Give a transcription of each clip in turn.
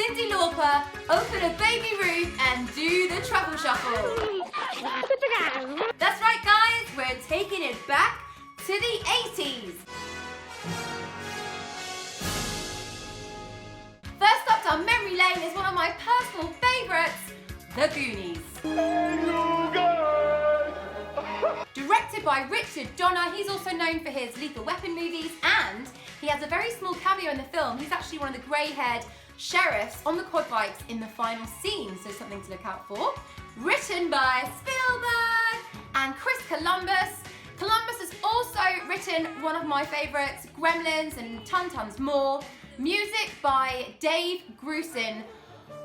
Cyndi Lauper, open a baby room and do the truffle shuffle. That's right guys, we're taking it back to the 80s. First up down memory lane is one of my personal favourites, The Goonies. Directed by Richard Donner, he's also known for his Lethal Weapon movies, and he has a very small cameo in the film. He's actually one of the grey-haired sheriffs on the quad bikes in the final scene, so something to look out for. Written by Spielberg and Chris Columbus. Columbus has also written one of my favourites, Gremlins and tons more. Music by Dave Grusin.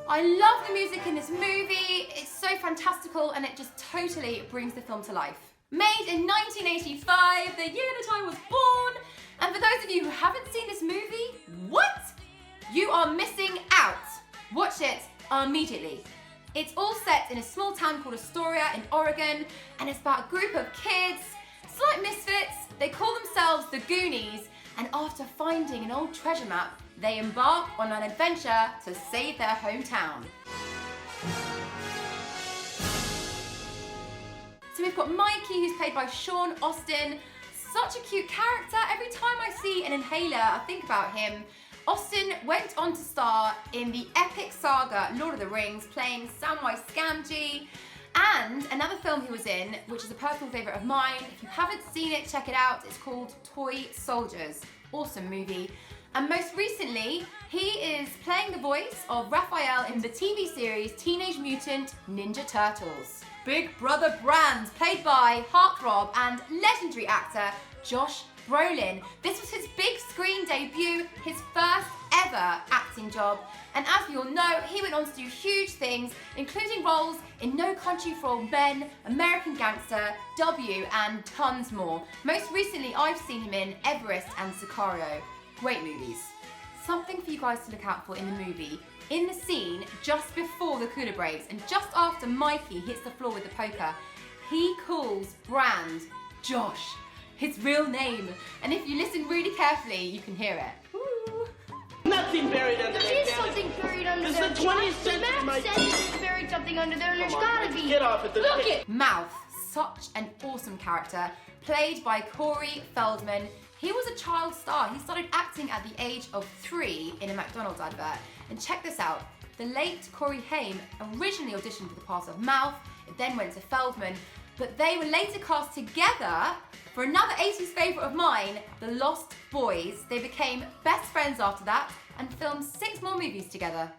I love the music in this movie. It's so fantastical and it just totally brings the film to life. Made in 1985, the year that I was born. And for those of you who haven't seen this movie, what? You are missing out. Watch it immediately. It's all set in a small town called Astoria in Oregon, and it's about a group of kids, slight misfits. They call themselves the Goonies, and after finding an old treasure map, they embark on an adventure to save their hometown. So we've got Mikey, who's played by Sean Austin. Such a cute character. Every time I see an inhaler, I think about him. Austin went on to star in the epic saga Lord of the Rings, playing Samwise Gamgee, and another film he was in, which is a personal favourite of mine. If you haven't seen it, check it out. It's called Toy Soldiers. Awesome movie. And most recently, he is playing the voice of Raphael in the TV series Teenage Mutant Ninja Turtles. Big Brother Brand, played by heartthrob and legendary actor Josh Brolin. This was his big screen debut, his first ever acting job, and as we all know, he went on to do huge things, including roles in No Country for Old Men, American Gangster, W, and tons more. Most recently, I've seen him in Everest and Sicario. Great movies. Something for you guys to look out for in the movie. In the scene just before the cooler breaks and just after Mikey hits the floor with the poker, he calls Brand Josh, his real name. And if you listen really carefully, you can hear it. Ooh. Nothing buried under there. There is something buried under there. This is the 20th century, Matt said there's buried something under there, and there's gotta be. Get off it. Look it! Mouth, such an awesome character, played by Corey Feldman. He was a child star. He started acting at the age of 3 in a McDonald's advert. And check this out, the late Corey Haim originally auditioned for the part of Mouth, it then went to Feldman, but they were later cast together for another 80s favourite of mine, The Lost Boys. They became best friends after that and filmed 6 more movies together.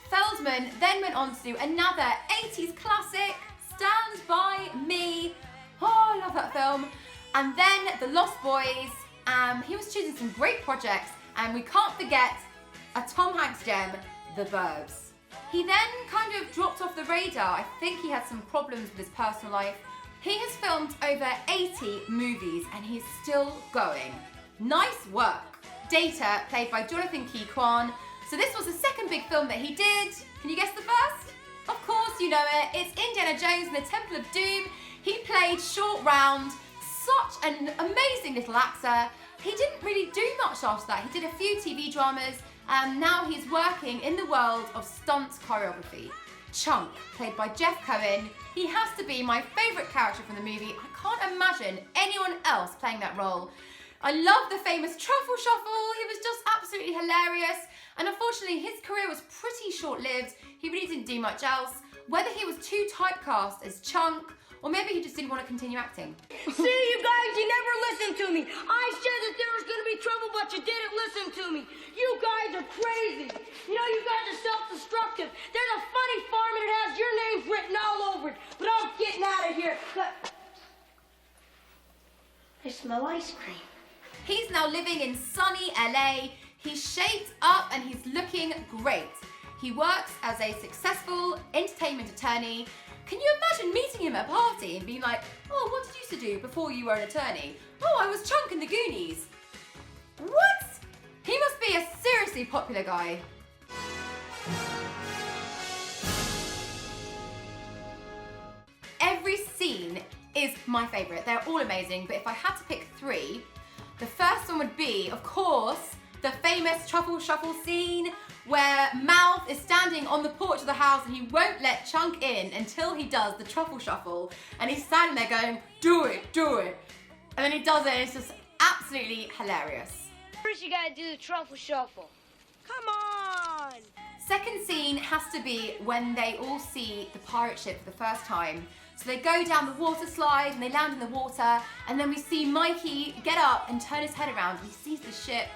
Feldman then went on to do another 80s classic, Stand By Me. Oh, I love that film. And then The Lost Boys. He was choosing some great projects, and we can't forget a Tom Hanks gem, The Burbs. He then kind of dropped off the radar. I think he had some problems with his personal life. He has filmed over 80 movies and he's still going. Nice work. Data, played by Jonathan Key Kwan. So this was the second big film that he did. Can you guess the first? Of course you know it. It's Indiana Jones and the Temple of Doom. He played Short Round. Such an amazing little actor. He didn't really do much after that. He did a few TV dramas. Now he's working in the world of stunt choreography. Chunk, played by Jeff Cohen. He has to be my favourite character from the movie. I can't imagine anyone else playing that role. I love the famous truffle shuffle. He was just absolutely hilarious. And unfortunately, his career was pretty short-lived. He really didn't do much else. Whether he was too typecast as Chunk, or maybe he just didn't want to continue acting. See, you guys, you never listened to me. I said that there was going to be trouble, but you didn't listen to me. You guys are crazy. You know, you guys are self-destructive. There's a funny farm and it has your names written all over it. But I'm getting out of here. I smell ice cream. He's now living in sunny LA. He's shaped up and he's looking great. He works as a successful entertainment attorney. Can you imagine meeting him at a party and being like, oh, what did you used to do before you were an attorney? Oh, I was Chunk in the Goonies. What? He must be a seriously popular guy. Every scene is my favourite. They're all amazing, but if I had to pick 3, the first one would be, of course, the famous truffle shuffle scene where Mouth is standing on the porch of the house and he won't let Chunk in until he does the truffle shuffle. And he's standing there going, do it, do it. And then he does it and it's just absolutely hilarious. First you gotta do the truffle shuffle. Come on! Second scene has to be when they all see the pirate ship for the first time. So they go down the water slide and they land in the water, and then we see Mikey get up and turn his head around and he sees the ship,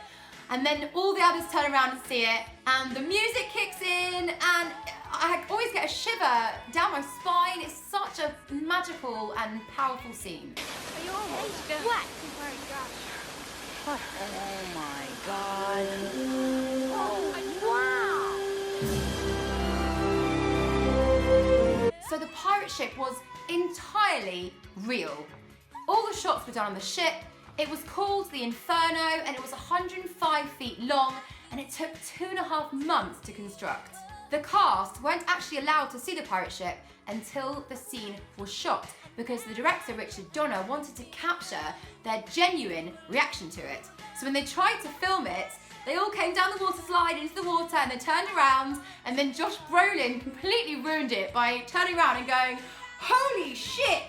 and then all the others turn around and see it, and the music kicks in, and I always get a shiver down my spine. It's such a magical and powerful scene. Are you okay? What? Oh my gosh. Oh my God. Oh, wow! So the pirate ship was entirely real. All the shots were done on the ship. It was called the Inferno and it was 105 feet long and it took 2.5 months to construct. The cast weren't actually allowed to see the pirate ship until the scene was shot because the director, Richard Donner, wanted to capture their genuine reaction to it. So when they tried to film it, they all came down the water slide into the water and they turned around, and then Josh Brolin completely ruined it by turning around and going, "Holy shit!"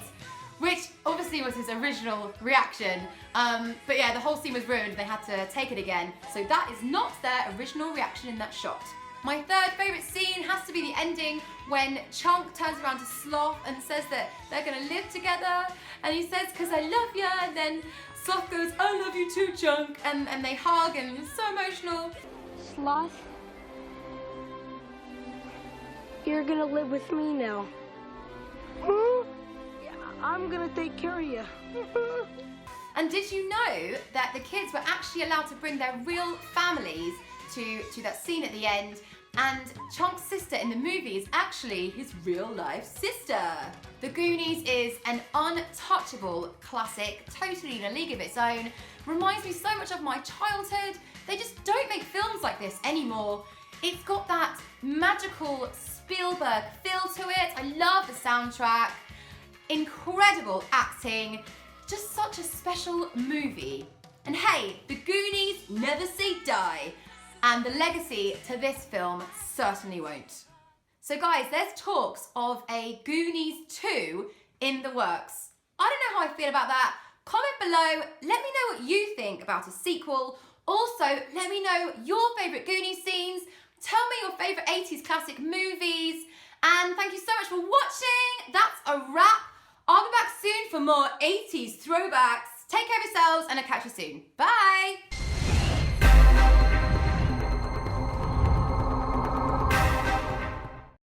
Which obviously was his original reaction. But yeah, the whole scene was ruined. They had to take it again. So that is not their original reaction in that shot. My third favourite scene has to be the ending when Chunk turns around to Sloth and says that they're going to live together. And he says, "'Cause I love ya," and then Sloth goes, "I love you too, Chunk," and they hug and it's so emotional. Sloth, you're gonna live with me now. Huh? Yeah, I'm gonna take care of you. And did you know that the kids were actually allowed to bring their real families to that scene at the end? And Chunk's sister in the movie is actually his real-life sister. The Goonies is an untouchable classic, totally in a league of its own. Reminds me so much of my childhood. They just don't make films like this anymore. It's got that magical Spielberg feel to it. I love the soundtrack. Incredible acting. Just such a special movie. And hey, the Goonies never say die. And the legacy to this film certainly won't. So guys, there's talks of a Goonies 2 in the works. I don't know how I feel about that. Comment below, let me know what you think about a sequel. Also, let me know your favourite Goonies scenes. Tell me your favourite 80s classic movies. And thank you so much for watching. That's a wrap. I'll be back soon for more 80s throwbacks. Take care of yourselves and I'll catch you soon. Bye.